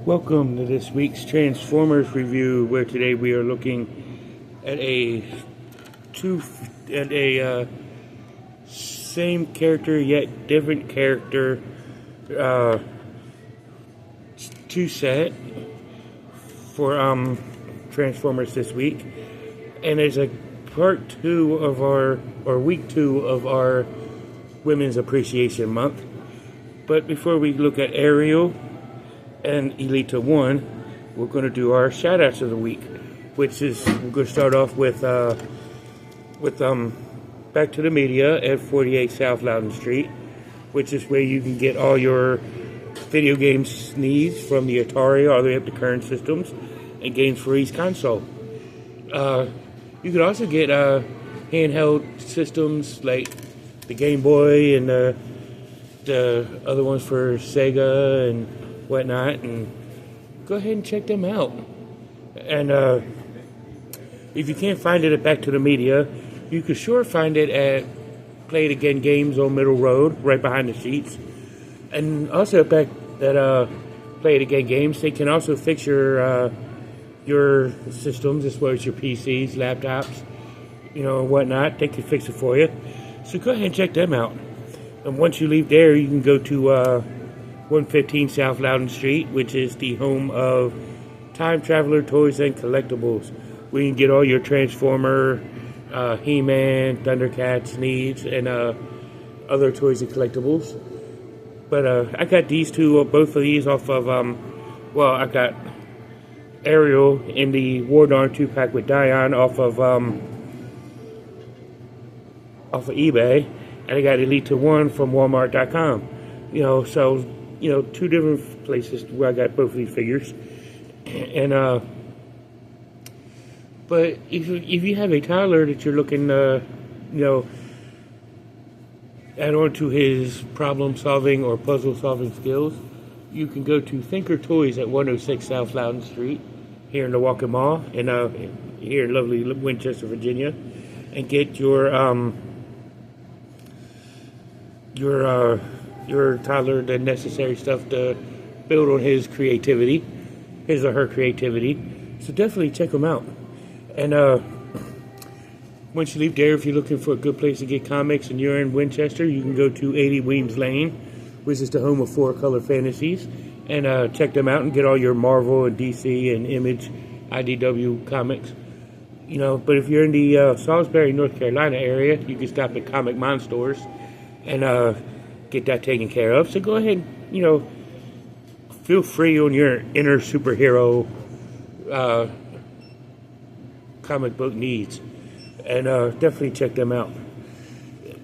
Welcome to this week's Transformers review, where today we are looking at same character yet different character two set for Transformers this week, and it's a part 2 of week 2 of our Women's Appreciation Month. But before we look at Erial and Elita-1, we're going to do our shout-outs of the week, which is, we're going to start off with Back to the Media at 48 South Loudon Street, which is where you can get all your video games needs from the Atari all the way up to current systems and games for each console. You can also get handheld systems like the Game Boy and the other ones for Sega and whatnot, and go ahead and check them out. And if you can't find it at Back to the Media, you can sure find it at Play It Again Games on Middle Road, right behind the seats. And also back at Play It Again Games, they can also fix your systems as well as your PCs, laptops, whatnot. They can fix it for you. So go ahead and check them out. And once you leave there, you can go to 115 South Loudon Street, which is the home of Time Traveler Toys and Collectibles, where you can get all your Transformer, He-Man, Thundercats needs, and other toys and collectibles. But I got these two, both of these off of, I got Erial in the War Darn 2-pack with Dion off of eBay, and I got Elita-1 from Walmart.com. Two different places where I got both of these figures. And but if you have a toddler that you're looking add on to his problem solving or puzzle solving skills, you can go to Thinker Toys at 106 South Loudon Street here in the Walking Mall, and here in lovely Winchester, Virginia, and get your toddler the necessary stuff to build on his or her creativity. So definitely check them out. And once you leave there, if you're looking for a good place to get comics and you're in Winchester, you can go to 80 Weems Lane, which is the home of Four Color Fantasies, and check them out and get all your Marvel and DC and Image IDW comics. But if you're in the Salisbury, North Carolina area, you can stop at Comic Mon stores and get that taken care of. So go ahead, feel free on your inner superhero comic book needs, and definitely check them out.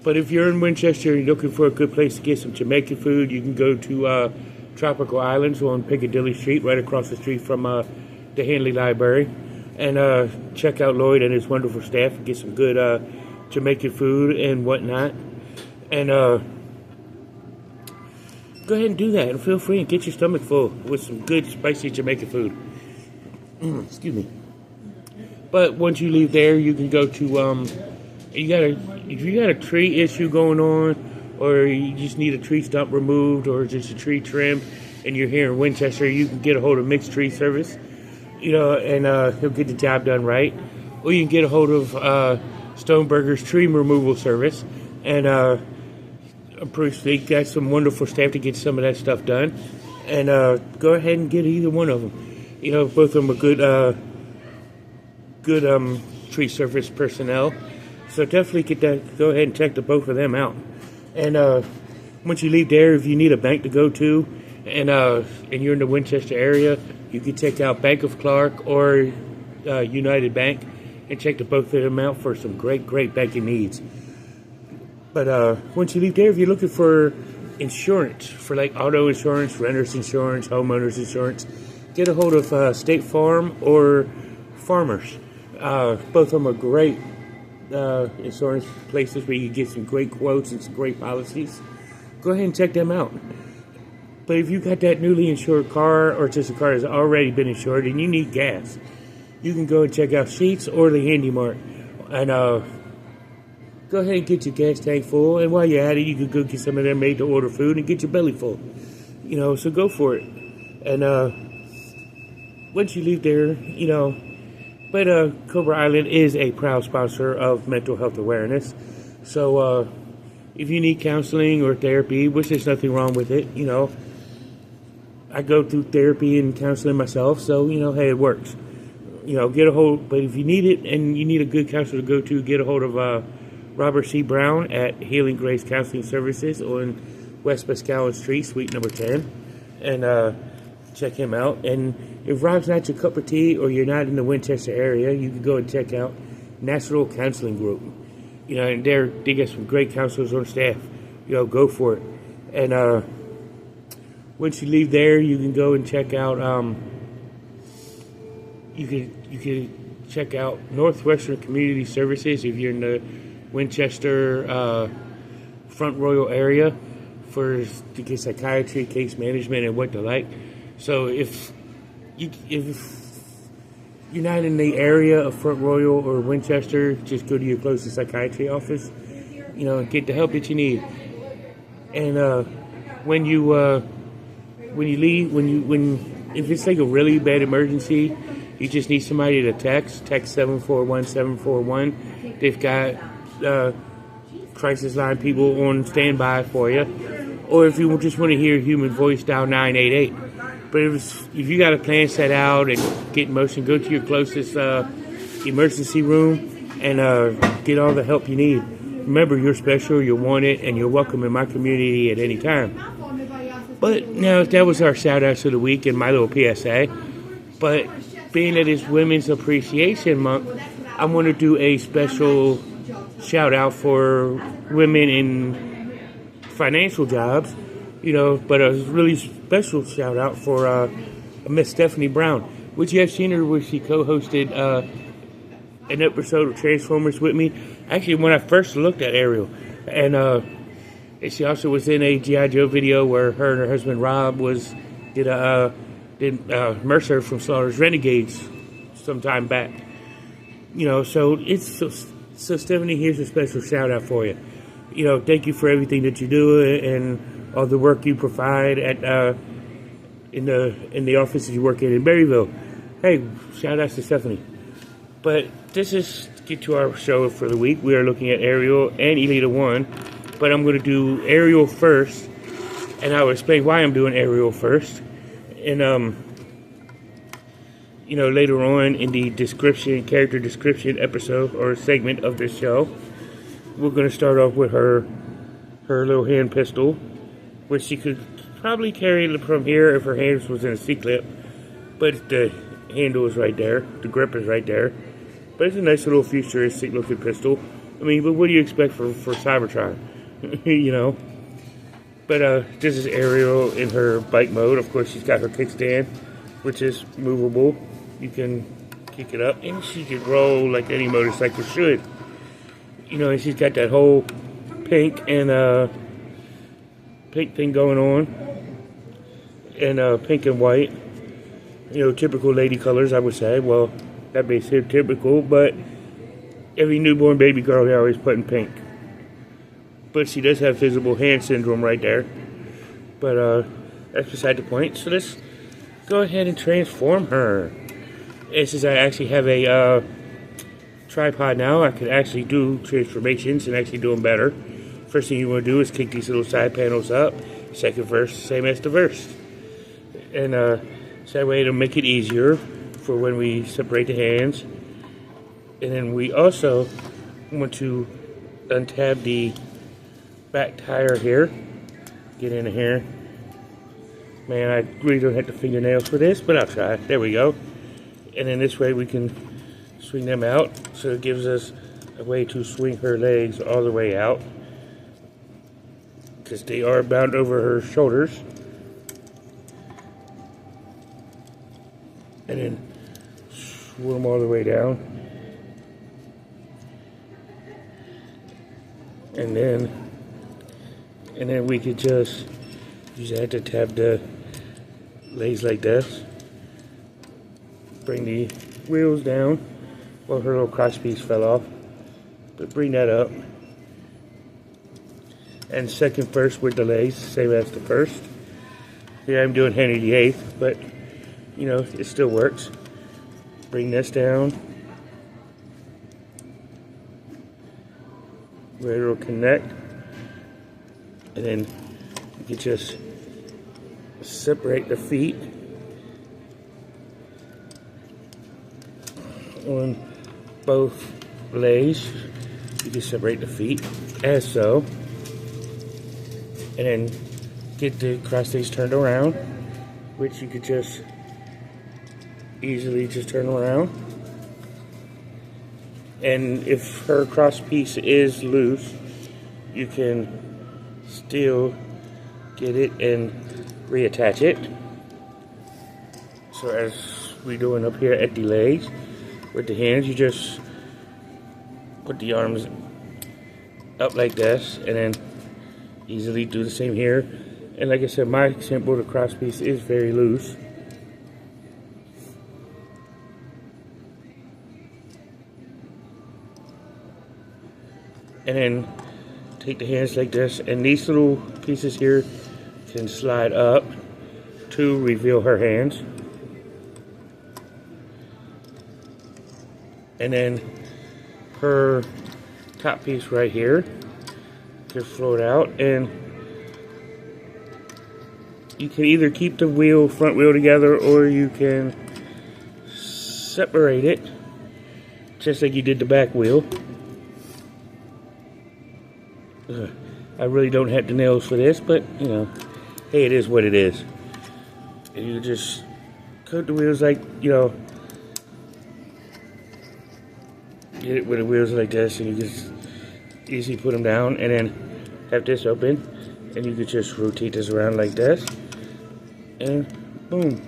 But if you're in Winchester and you're looking for a good place to get some Jamaican food, you can go to Tropical Islands on Piccadilly Street, right across the street from the Hanley Library, and check out Lloyd and his wonderful staff and get some good Jamaican food and whatnot. And go ahead and do that, and feel free and get your stomach full with some good spicy Jamaican food. Excuse me. But once you leave there, you can go to if you got a tree issue going on, or you just need a tree stump removed, or just a tree trimmed, and you're here in Winchester, you can get a hold of Mixed Tree Service, and he'll get the job done right. Or you can get a hold of Stoneberger's Tree Removal Service, and I'm pretty sure they got some wonderful staff to get some of that stuff done. And go ahead and get either one of them. Both of them are good tree service personnel. So definitely go ahead and check both of them out. And once you leave there, if you need a bank to go to, and you're in the Winchester area, you can check out Bank of Clark or United Bank, and check both of them out for some great banking needs. But once you leave there, if you're looking for insurance, for like auto insurance, renter's insurance, homeowner's insurance, get a hold of State Farm or Farmers. Both of them are great insurance places where you can get some great quotes and some great policies. Go ahead and check them out. But if you got that newly insured car, or just a car that's already been insured and you need gas, you can go and check out Sheetz or the Handy Mart. And go ahead and get your gas tank full, and while you're at it, you can go get some of their made-to-order food and get your belly full. So go for it. And once you leave there, but Cobra Island is a proud sponsor of mental health awareness. So if you need counseling or therapy, which there's nothing wrong with it, I go through therapy and counseling myself, so, hey, it works. Get a hold, but if you need it and you need a good counselor to go to, get a hold of Robert C. Brown at Healing Grace Counseling Services on West Pascal Street, Suite number 10, and check him out. And if Rob's not your cup of tea or you're not in the Winchester area, you can go and check out National Counseling Group. And they got some great counselors on staff. Go for it. And once you leave there, you can go and check out. You can check out Northwestern Community Services if you're in the Winchester Front Royal area to get psychiatry, case management, and what to like. So if you're not in the area of Front Royal or Winchester, just go to your closest psychiatry office, and get the help that you need. And when you leave, if it's like a really bad emergency, you just need somebody to text 741-741. They've got crisis line people on standby for you. Or if you just want to hear a human voice, dial 988. But if you got a plan set out and get in motion, go to your closest emergency room and get all the help you need. Remember, you're special, you're wanted, and you're welcome in my community at any time. But now that was our shout outs of the week and my little PSA. But being that it's Women's Appreciation Month, I want to do a special shout out for women in financial jobs, but a really special shout out for Miss Stephanie Brown, which you have seen her where she co-hosted an episode of Transformers with me. Actually, when I first looked at Ariel, and she also was in a G.I. Joe video where her and her husband Rob did Mercer from Slaughter's Renegades some time back. So so Stephanie, here's a special shout out for you. Thank you for everything that you do and all the work you provide at in the office that you work in Berryville. Hey, shout out to Stephanie. But this is get to our show for the week. We are looking at Erial and Elita-1, but I'm going to do Erial first, and I will explain why I'm doing Erial first. And later on in the character description episode or segment of this show, we're going to start off with her little hand pistol, which she could probably carry from here if her hands was in a C-clip, but the handle is right there, the grip is right there. But it's a nice little futuristic looking pistol. But what do you expect for Cybertron? But this is Erial in her bike mode. Of course, she's got her kickstand, which is movable. You can kick it up, and she can roll like any motorcycle should. And she's got that whole pink thing going on, and pink and white. Typical lady colors, I would say. Well, that may seem typical, but every newborn baby girl, they're always putting pink. But she does have visible hand syndrome right there. But that's beside the point. So let's go ahead and transform her. And since I actually have a tripod now, I can actually do transformations and actually do them better. First thing you want to do is kick these little side panels up. Second verse, same as the verse. And so that way it'll make it easier for when we separate the hands. And then we also want to untab the back tire here. Get in here. Man, I really don't have the fingernails for this, but I'll try. There we go. And then this way we can swing them out. So it gives us a way to swing her legs all the way out, because they are bound over her shoulders. And then swirl them all the way down. And then we could just use that to tap the legs like this. Bring the wheels down. Well, her little crotch piece fell off, but bring that up. And second verse with the legs, same as the first. Here I'm doing Henry VIII, but you know, it still works. Bring this down where it'll connect, and then you can just separate the feet on both legs. You can separate the feet as so, and then get the cross legs turned around, which you could just easily just turn around. And if her cross piece is loose, you can still get it and reattach it. So as we're doing up here at the legs, with the hands, you just put the arms up like this, and then easily do the same here. And like I said, my example, the cross piece is very loose. And then take the hands like this, and these little pieces here can slide up to reveal her hands. And then her top piece right here can float out, and you can either keep the wheel, front wheel together, or you can separate it just like you did the back wheel. I really don't have the nails for this, but you know, hey, it is what it is. And you just cut the wheels like, you know, get it with the wheels like this, and you just easily put them down, and then have this open, and you can just rotate this around like this, and boom.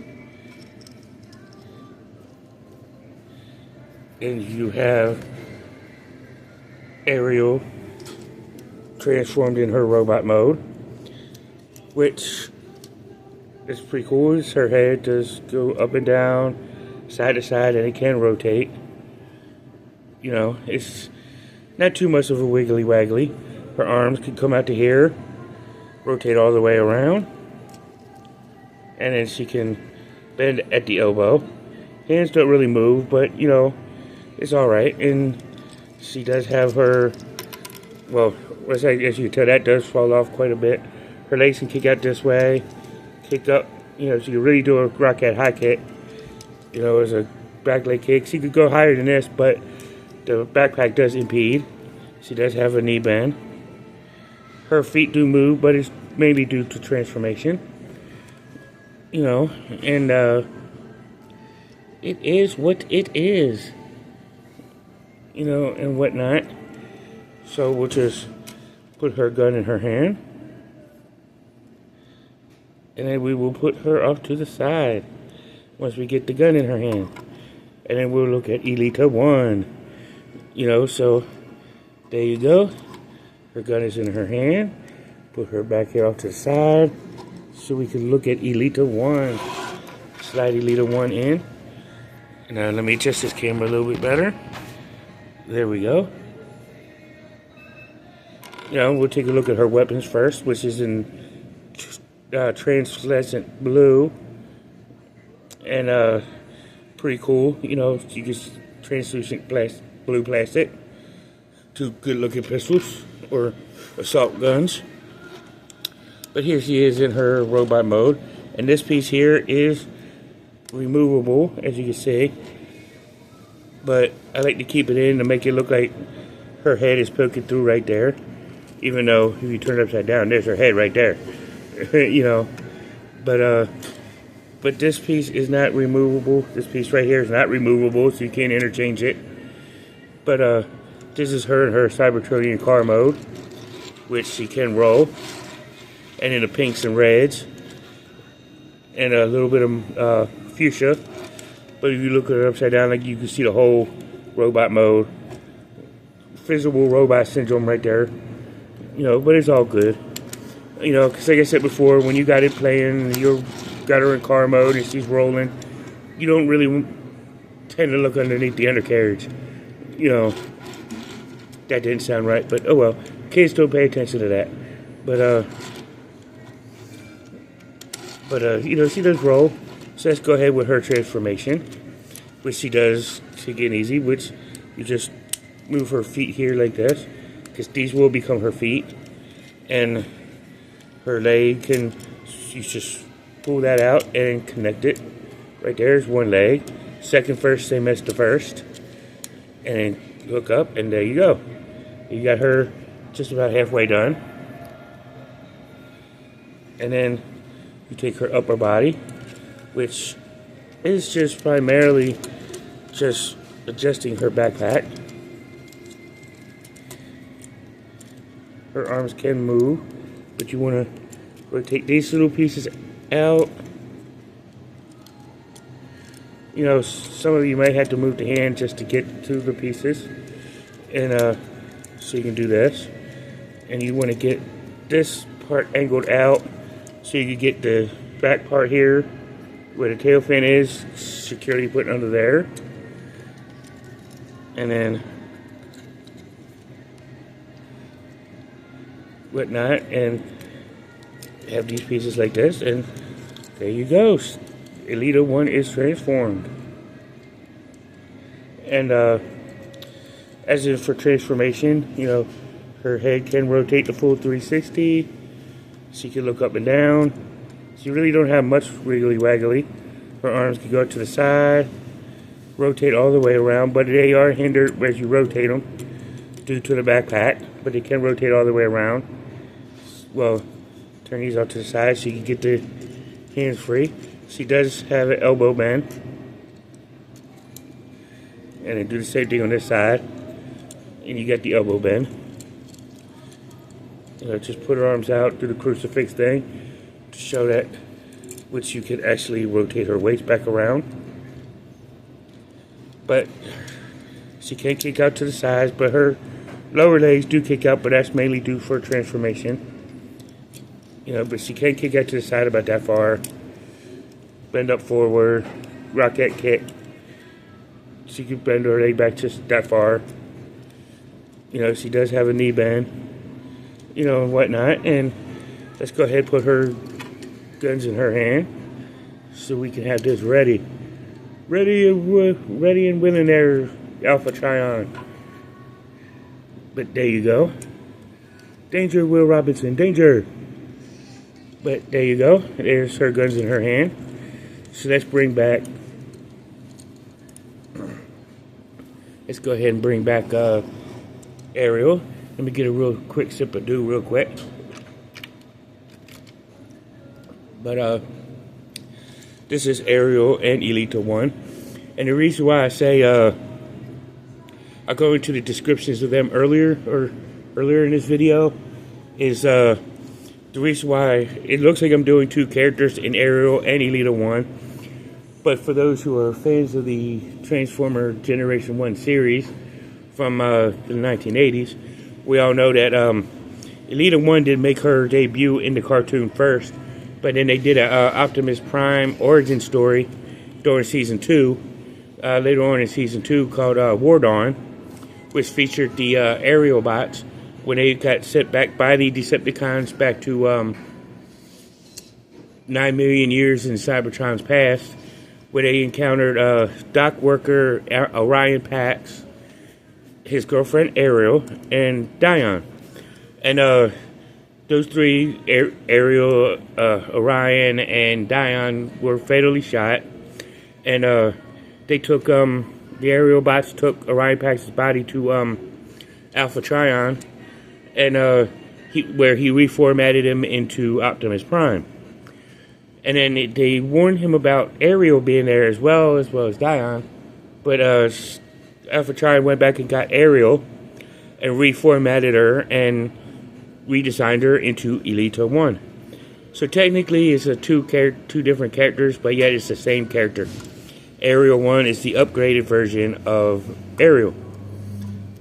And you have Ariel transformed in her robot mode, which is pretty cool. Her head does go up and down, side to side, and it can rotate. You know, it's not too much of a wiggly waggly. Her arms can come out to here, rotate all the way around, and then she can bend at the elbow. Hands don't really move, but you know, it's alright. And she does have her, well, as you can tell, that does fall off quite a bit. Her legs can kick out this way, kick up, you know, she can really do a rock cat high kick, you know, as a back leg kick. She could go higher than this, but the backpack does impede. She does have a knee bend. Her feet do move, but it's mainly due to transformation. You know, and it is what it is. You know, and whatnot. So we'll just put her gun in her hand. And then we will put her off to the side once we get the gun in her hand. And then we'll look at Elita-1. You know, so there you go. Her gun is in her hand. Put her back here off to the side so we can look at Elita-1. Slide Elita-1 in. Now let me adjust this camera a little bit better. There we go. You know, we'll take a look at her weapons first, which is in translucent blue. And pretty cool. You know, you just translucent blue plastic. Two good looking pistols or assault guns. But here she is in her robot mode. And this piece here is removable, as you can see. But I like to keep it in to make it look like her head is poking through right there. Even though if you turn it upside down, there's her head right there. You know. But this piece is not removable. This piece right here is not removable, so you can't interchange it. But this is her in her Cybertronian car mode, which she can roll. And in the pinks and reds. And a little bit of fuchsia. But if you look at it upside down, like you can see the whole robot mode. Visible robot syndrome right there. You know, but it's all good. You know, because like I said before, when you got it playing, you got her in car mode and she's rolling, you don't really tend to look underneath the undercarriage. You know, that didn't sound right, but oh well. Kids don't pay attention to that. But you know, she does roll. So let's go ahead with her transformation, which she does quick and easy, which you just move her feet here like this, because these will become her feet, and her leg can, you just pull that out and connect it. Right there's one leg, second first, same as the first, and then hook up, and there you go. You got her just about halfway done. And then you take her upper body, which is just primarily just adjusting her backpack. Her arms can move, but you want to rotate these little pieces out. You know, some of you may have to move the hand just to get to the pieces. And so you can do this. And you want to get this part angled out so you can get the back part here where the tail fin is securely put under there. And then whatnot, and have these pieces like this, and there you go. Elita-1 is transformed. And as in for transformation, you know, her head can rotate the full 360. She can look up and down. She really don't have much wiggly waggly. Her arms can go to the side, rotate all the way around, but they are hindered as you rotate them due to the backpack, but they can rotate all the way around. Well, turn these out to the side so you can get the hands free. She does have an elbow bend. And then do the same thing on this side. And you got the elbow bend. You know, just put her arms out, do the crucifix thing to show that, which you can actually rotate her waist back around. But she can't kick out to the sides, but her lower legs do kick out, but that's mainly due for transformation. You know, but she can't kick out to the side about that far. Bend up forward, rocket kick. She can bend her leg back just that far. You know, she does have a knee bend, you know, and whatnot. And let's go ahead and put her guns in her hand so we can have this ready. Ready and willing there, Alpha Trion. But there you go. Danger, Will Robinson, danger. But there you go. There's her guns in her hand. So let's bring back. Let's go ahead and bring back Erial. Let me get a real quick sip of dew real quick. But this is Erial and Elita-1. And the reason why I say I'll go into the descriptions of them earlier in this video is the reason why it looks like I'm doing two characters in Erial and Elita-1. But for those who are fans of the Transformer Generation 1 series from the 1980s, we all know that Elita-1 did make her debut in the cartoon first, but then they did a Optimus Prime origin story during Season 2, later on in Season 2, called War Dawn, which featured the Erial bots when they got sent back by the Decepticons back to 9 million years in Cybertron's past, where they encountered dock worker Orion Pax, his girlfriend Erial, and Dion. And those three, Erial, Orion, and Dion, were fatally shot. And they took, the Erial bots took Orion Pax's body to Alpha Trion, and where he reformatted him into Optimus Prime. And then they warned him about Erial being there as well as Dion. But Alpha Trion went back and got Erial and reformatted her and redesigned her into Elita-1. So technically it's two different characters, but yet it's the same character. Erial-1 is the upgraded version of Erial.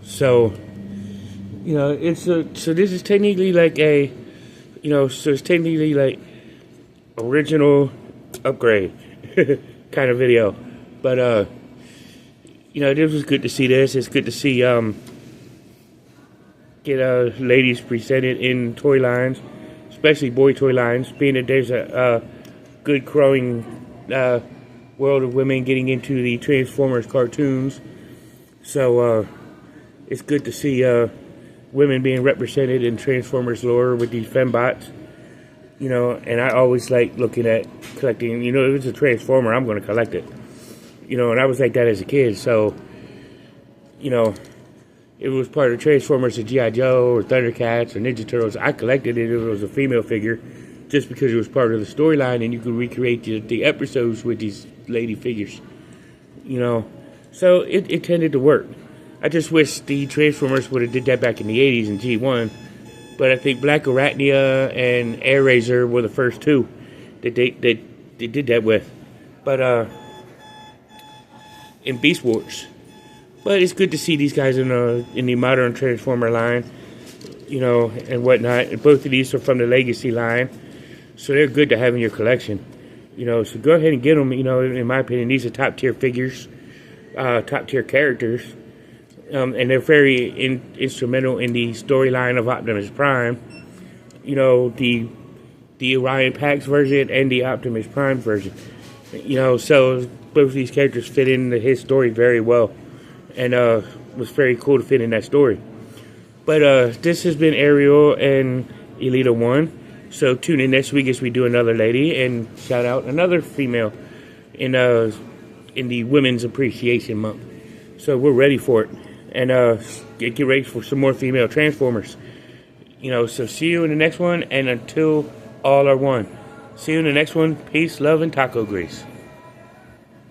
So, you know, so this is technically like a, you know, so it's technically like original upgrade kind of video. But you know, this was good to see this. It's good to see get ladies presented in toy lines, especially boy toy lines, being that there's a good growing world of women getting into the Transformers cartoons. So it's good to see women being represented in Transformers lore with these fembots. You know, and I always like looking at collecting. You know, if it's a Transformer, I'm going to collect it. You know, and I was like that as a kid. So, you know, if it was part of Transformers or G.I. Joe or Thundercats or Ninja Turtles, I collected it if it was a female figure, just because it was part of the storyline and you could recreate the episodes with these lady figures. You know, so it tended to work. I just wish the Transformers would have did that back in the 80s in G1. But I think Black Arachnia and Air Razor were the first two that they did that with. But in Beast Wars. But it's good to see these guys in the modern Transformer line, you know, and whatnot. And both of these are from the Legacy line, so they're good to have in your collection. You know, so go ahead and get them. You know, in my opinion, these are top tier figures, top tier characters. And they're very instrumental in the storyline of Optimus Prime. You know, the Orion Pax version and the Optimus Prime version. You know, so both of these characters fit into his story very well. And was very cool to fit in that story. But this has been Erial and Elita-1. So tune in next week as we do another lady and shout out another female in the Women's Appreciation Month. So we're ready for it. And get ready for some more female Transformers. You know, so see you in the next one. And until all are one. See you in the next one. Peace, love, and taco grease.